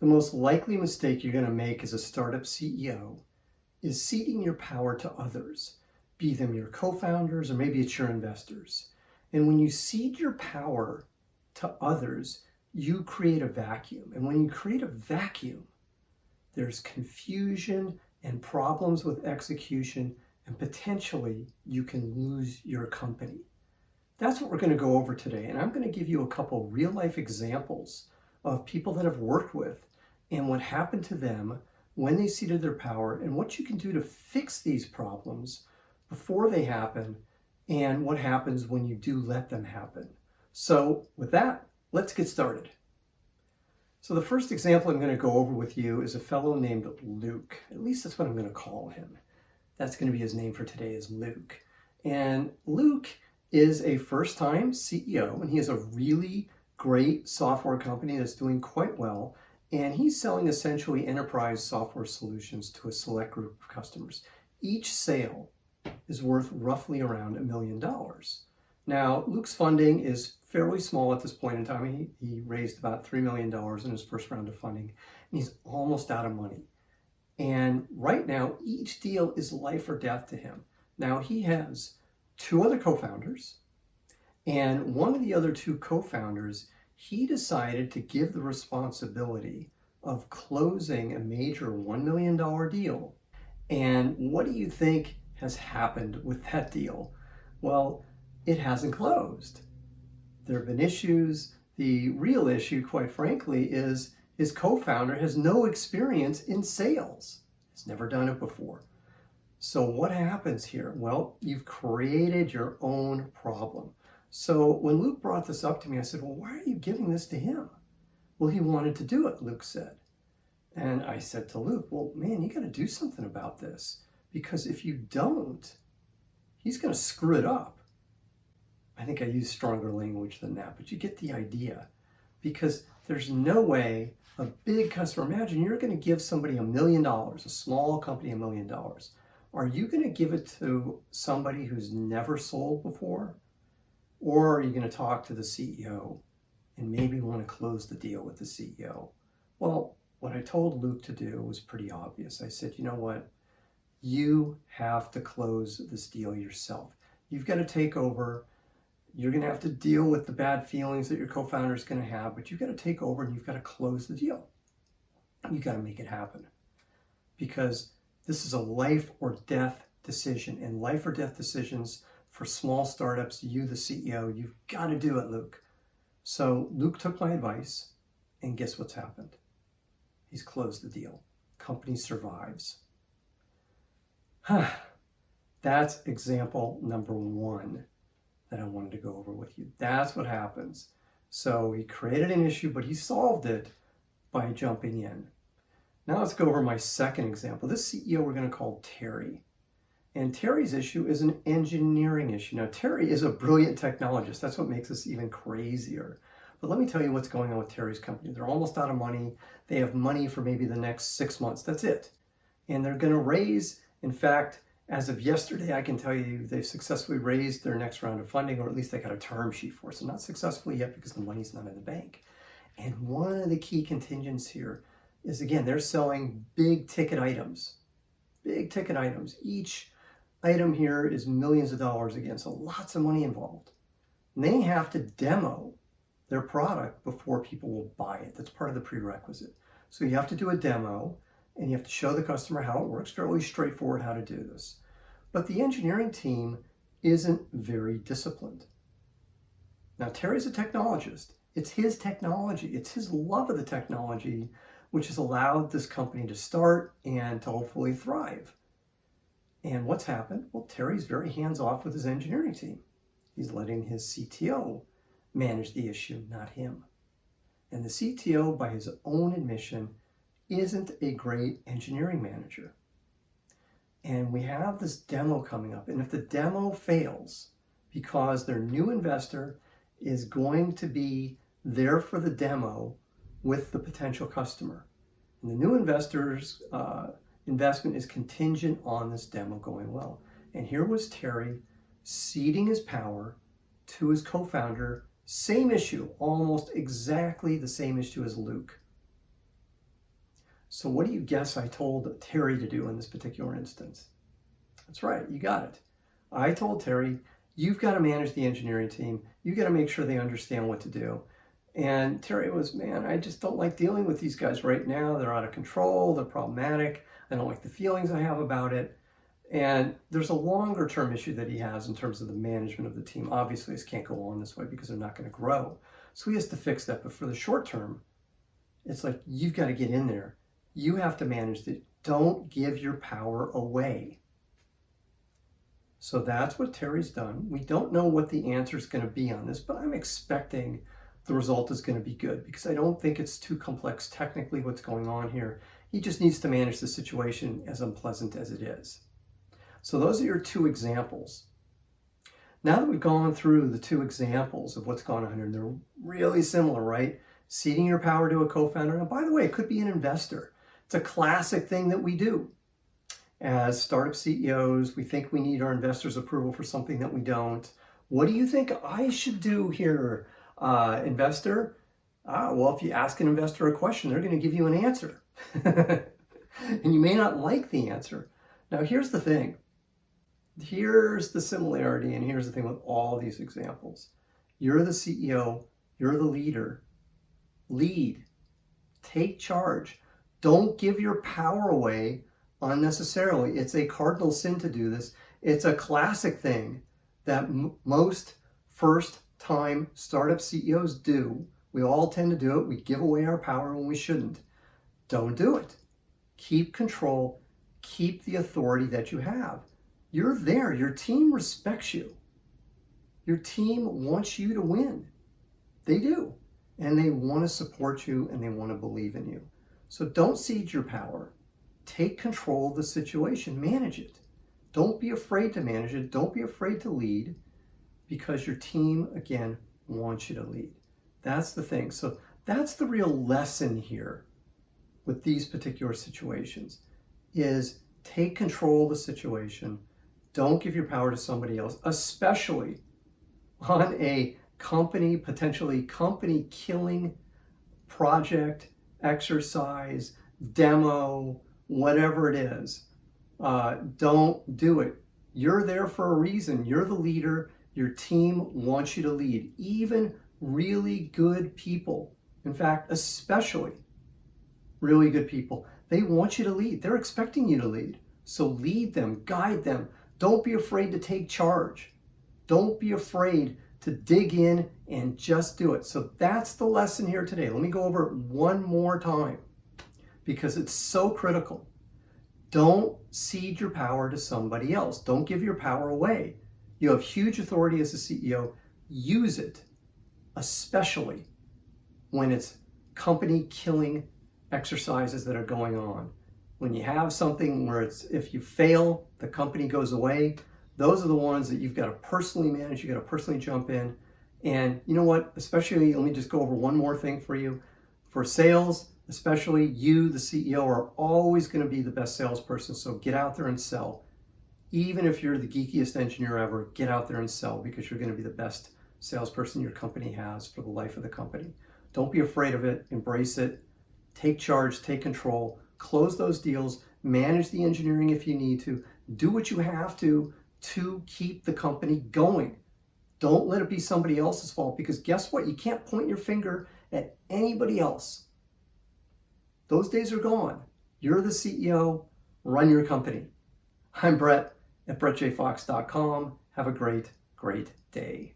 The most likely mistake you're going to make as a startup CEO is ceding your power to others, be them your co-founders or maybe it's your investors. And when you cede your power to others, you create a vacuum. And when you create a vacuum, there's confusion and problems with execution, and potentially you can lose your company. That's what we're going to go over today. And I'm going to give you a couple real life examples of people that I've worked with and what happened to them when they ceded their power and what you can do to fix these problems before they happen and what happens when you do let them happen. So with that, let's get started. So the first example I'm going to go over with you is a fellow named Luke. At least that's what I'm going to call him. That's going to be his name for today, is Luke. And Luke is a first-time CEO, and he has a really great software company that's doing quite well. And he's selling essentially enterprise software solutions to a select group of customers. Each sale is worth roughly around $1 million. Now, Luke's funding is fairly small at this point in time. He raised about $3 million in his first round of funding, and he's almost out of money. And right now, each deal is life or death to him. Now, he has two other co-founders, and one of the other two co-founders, he decided to give the responsibility of closing a major $1 million deal. And what do you think has happened with that deal? Well, it hasn't closed. There have been issues. The real issue, quite frankly, is his co-founder has no experience in sales. He's never done it before. So what happens here? Well, you've created your own problem. So when Luke brought this up to me, I said, well, why are you giving this to him? Well, he wanted to do it, Luke said. And I said to Luke, well, man, you got to do something about this, because if you don't, he's going to screw it up. I think I used stronger language than that, but you get the idea. Because there's no way a big customer, imagine you're going to give somebody $1 million, a small company $1 million. Are you going to give it to somebody who's never sold before? Or are you going to talk to the CEO and maybe want to close the deal with the CEO? Well, what I told Luke to do was pretty obvious. I said, you know what? You have to close this deal yourself. You've got to take over. You're going to have to deal with the bad feelings that your co-founder is going to have, but you've got to take over and you've got to close the deal. You've got to make it happen, because this is a life or death decision, and life or death decisions for small startups, you, the CEO, you've got to do it, Luke. So Luke took my advice, and guess what's happened? He's closed the deal. Company survives. That's example number one that I wanted to go over with you. That's what happens. So he created an issue, but he solved it by jumping in. Now let's go over my second example. This CEO we're going to call Terry. And Terry's issue is an engineering issue. Now, Terry is a brilliant technologist. That's what makes this even crazier. But let me tell you what's going on with Terry's company. They're almost out of money. They have money for maybe the next 6 months. That's it. And they're going to raise, in fact, as of yesterday, I can tell you they've successfully raised their next round of funding, or at least they got a term sheet for it. So not successfully yet because the money's not in the bank. And one of the key contingents here is, again, they're selling big ticket items. Big ticket items. Each item here is millions of dollars again, so lots of money involved. And they have to demo their product before people will buy it. That's part of the prerequisite. So you have to do a demo, and you have to show the customer how it works. Fairly straightforward how to do this. But the engineering team isn't very disciplined. Now, Terry's a technologist. It's his technology. It's his love of the technology which has allowed this company to start and to hopefully thrive. And what's happened? Well, Terry's very hands-off with his engineering team. He's letting his CTO manage the issue, not him. And the CTO, by his own admission, isn't a great engineering manager. And we have this demo coming up. And if the demo fails, because their new investor is going to be there for the demo with the potential customer, and the new investor's investment is contingent on this demo going well. And here was Terry ceding his power to his co-founder. Same issue, almost exactly the same issue as Luke. So what do you guess I told Terry to do in this particular instance? That's right, you got it. I told Terry, you've got to manage the engineering team. You've got to make sure they understand what to do. And Terry was, man, I just don't like dealing with these guys right now. They're out of control. They're problematic. I don't like the feelings I have about it. And there's a longer term issue that he has in terms of the management of the team. Obviously, this can't go on this way because they're not going to grow. So he has to fix that. But for the short term, it's like, you've got to get in there. You have to manage it. Don't give your power away. So that's what Terry's done. We don't know what the answer is going to be on this, but I'm expecting the result is going to be good because I don't think it's too complex technically what's going on here. He just needs to manage the situation as unpleasant as it is. So those are your two examples. Now that we've gone through the two examples of what's going on here, and they're really similar, right? Ceding your power to a co-founder. Now, by the way, it could be an investor. It's a classic thing that we do. As startup CEOs, we think we need our investors' approval for something that we don't. What do you think I should do here, investor? Well, if you ask an investor a question, they're going to give you an answer. And you may not like the answer. Now, here's the thing. Here's the similarity, and here's the thing with all these examples. You're the CEO. You're the leader. Lead. Take charge. Don't give your power away unnecessarily. It's a cardinal sin to do this. It's a classic thing that most first-time startup CEOs do. We all tend to do it. We give away our power when we shouldn't. Don't do it. Keep control. Keep the authority that you have. You're there. Your team respects you. Your team wants you to win. They do. And they want to support you and they want to believe in you. So don't cede your power. Take control of the situation. Manage it. Don't be afraid to manage it. Don't be afraid to lead because your team, again, wants you to lead. That's the thing. So that's the real lesson here with these particular situations is take control of the situation. Don't give your power to somebody else, especially on a potentially company killing project, exercise, demo, whatever it is. Don't do it. You're there for a reason. You're the leader. Your team wants you to lead. Even really good people, in fact, especially really good people, they want you to lead. They're expecting you to lead. So lead them, guide them. Don't be afraid to take charge. Don't be afraid to dig in and just do it. So that's the lesson here today. Let me go over it one more time because it's so critical. Don't cede your power to somebody else. Don't give your power away. You have huge authority as a CEO. Use it, especially when it's company killing exercises that are going on. When you have something where it's, if you fail, the company goes away, those are the ones that you've got to personally manage. You've got to personally jump in. And you know what? Especially, let me just go over one more thing for you. For sales, especially you, the CEO, are always going to be the best salesperson. So get out there and sell. Even if you're the geekiest engineer ever, get out there and sell because you're going to be the best salesperson your company has for the life of the company. Don't be afraid of it. Embrace it. Take charge. Take control. Close those deals. Manage the engineering if you need to. Do what you have to keep the company going. Don't let it be somebody else's fault because guess what? You can't point your finger at anybody else. Those days are gone. You're the CEO. Run your company. I'm Brett at brettjfox.com. Have a great, great day.